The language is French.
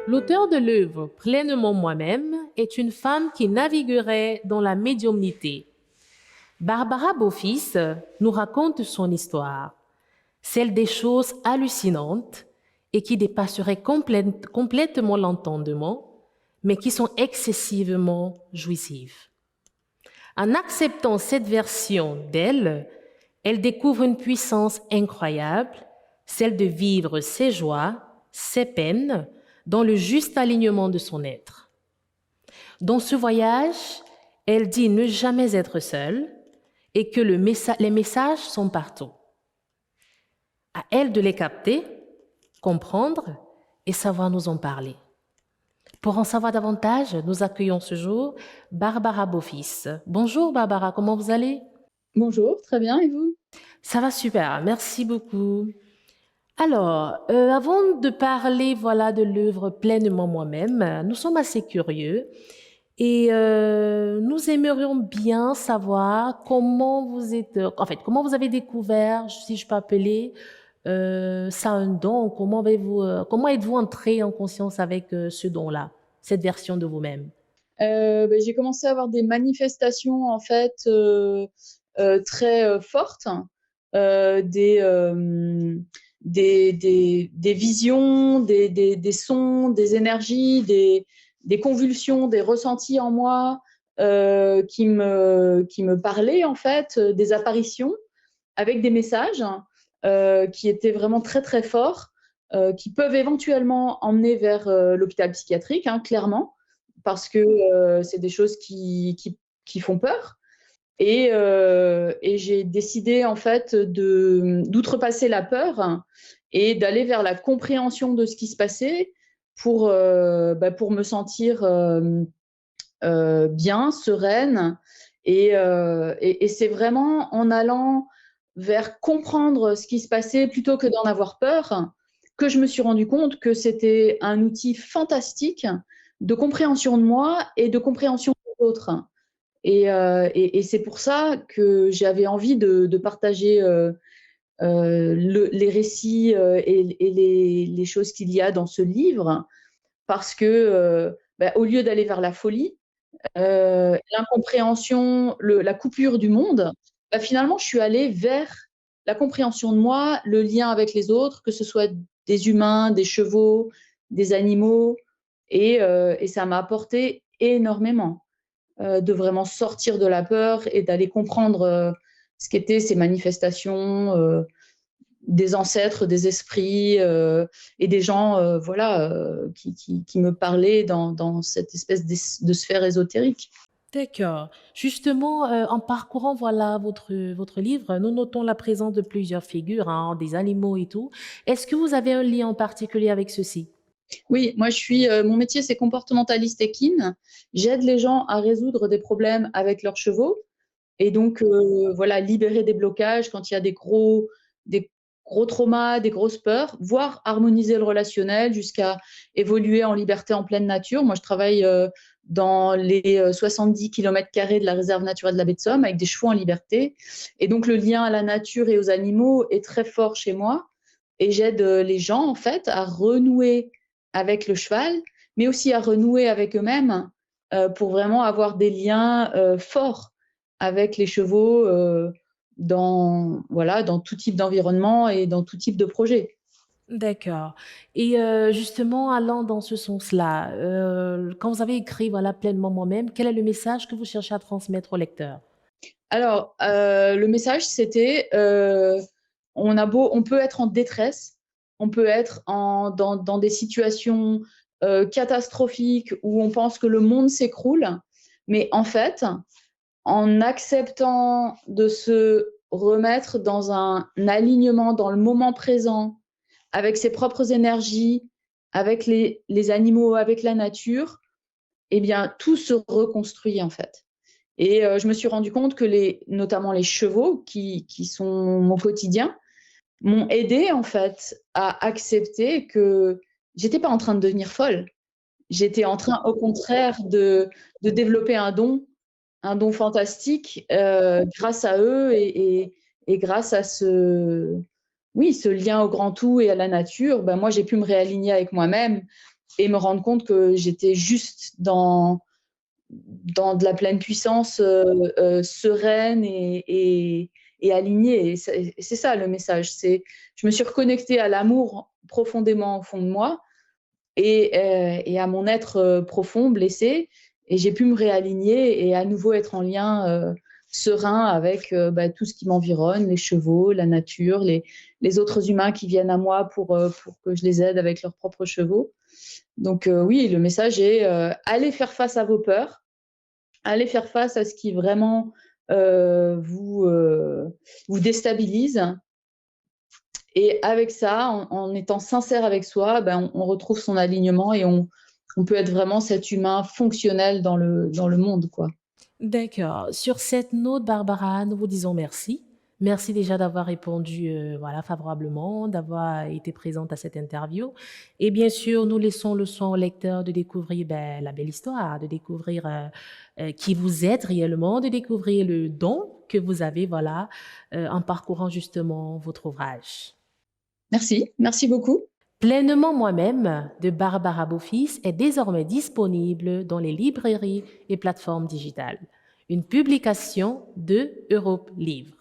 L'auteur de l'œuvre Pleinement moi-même est une femme qui naviguerait dans la médiumnité. Barbara Beaufils nous raconte son histoire, celle des choses hallucinantes et qui dépasseraient complètement l'entendement, mais qui sont excessivement jouissives. En acceptant cette version d'elle, elle découvre une puissance incroyable, celle de vivre ses joies, ses peines, dans le juste alignement de son être. Dans ce voyage, elle dit ne jamais être seule et que les messages sont partout. À elle de les capter, comprendre et savoir nous en parler. Pour en savoir davantage, nous accueillons ce jour Barbara Beaufils. Bonjour Barbara, comment vous allez? Bonjour, très bien, et vous? Ça va super, merci beaucoup. Alors, avant de parler de l'œuvre Pleinement moi-même, nous sommes assez curieux et nous aimerions bien savoir comment vous êtes, comment vous avez découvert, si je peux appeler ça un don, comment êtes-vous entré en conscience avec ce don-là, cette version de vous-même? J'ai commencé à avoir des manifestations en fait très fortes, des, des visions, des sons, des énergies, des convulsions, des ressentis en moi qui me parlaient en fait, des apparitions avec des messages qui étaient vraiment très très forts, qui peuvent éventuellement emmener vers l'hôpital psychiatrique, hein, clairement, parce que c'est des choses qui font peur. Et j'ai décidé en fait d'outrepasser la peur et d'aller vers la compréhension de ce qui se passait pour me sentir bien, sereine. Et c'est vraiment en allant vers comprendre ce qui se passait plutôt que d'en avoir peur que je me suis rendu compte que c'était un outil fantastique de compréhension de moi et de compréhension des autres. Et c'est pour ça que j'avais envie de partager les récits et les choses qu'il y a dans ce livre, parce que au lieu d'aller vers la folie, l'incompréhension, la coupure du monde, finalement, je suis allée vers la compréhension de moi, le lien avec les autres, que ce soit des humains, des chevaux, des animaux, et ça m'a apporté énormément de vraiment sortir de la peur et d'aller comprendre ce qu'étaient ces manifestations des ancêtres, des esprits et des gens qui me parlaient dans cette espèce de sphère ésotérique. D'accord. Justement, en parcourant votre livre, nous notons la présence de plusieurs figures, hein, des animaux et tout. Est-ce que vous avez un lien en particulier avec ceci? Oui, moi mon métier c'est comportementaliste équine. J'aide les gens à résoudre des problèmes avec leurs chevaux et donc voilà, libérer des blocages quand il y a des gros traumas, des grosses peurs, voire harmoniser le relationnel jusqu'à évoluer en liberté en pleine nature. Moi je travaille dans les 70 km² de la réserve naturelle de la baie de Somme avec des chevaux en liberté, et donc le lien à la nature et aux animaux est très fort chez moi, et j'aide les gens en fait à renouer avec le cheval, mais aussi à renouer avec eux-mêmes pour vraiment avoir des liens forts avec les chevaux dans tout type d'environnement et dans tout type de projet. D'accord. Et justement, allant dans ce sens-là, quand vous avez écrit Pleinement moi-même, quel est le message que vous cherchez à transmettre au lecteur? Alors, le message, c'était on peut être en détresse, on peut être dans des situations catastrophiques où on pense que le monde s'écroule, mais en fait, en acceptant de se remettre dans un alignement dans le moment présent, avec ses propres énergies, avec les animaux, avec la nature, eh bien, tout se reconstruit en fait. Et je me suis rendu compte que notamment les chevaux qui sont mon quotidien, m'ont aidée en fait à accepter que j'étais pas en train de devenir folle. J'étais en train au contraire de développer un don fantastique grâce à eux et grâce à ce lien au grand tout et à la nature, moi j'ai pu me réaligner avec moi-même et me rendre compte que j'étais juste dans de la pleine puissance, sereine et alignée. Et c'est ça le message. Je me suis reconnectée à l'amour profondément au fond de moi et à mon être profond, blessé. Et j'ai pu me réaligner et à nouveau être en lien serein avec tout ce qui m'environne, les chevaux, la nature, les autres humains qui viennent à moi pour que je les aide avec leurs propres chevaux. Donc oui, le message est allez faire face à vos peurs, allez faire face à ce qui vraiment vous déstabilise. Et avec ça, en étant sincère avec soi, on retrouve son alignement et on peut être vraiment cet humain fonctionnel dans le monde, quoi. D'accord. Sur cette note, Barbara, nous vous disons merci. Merci déjà d'avoir répondu voilà, favorablement, d'avoir été présente à cette interview. Et bien sûr, nous laissons le soin au lecteur de découvrir la belle histoire, de découvrir qui vous êtes réellement, de découvrir le don que vous avez voilà, en parcourant justement votre ouvrage. Merci beaucoup. Pleinement moi-même de Barbara Beaufils est désormais disponible dans les librairies et plateformes digitales. Une publication de Europe Livre.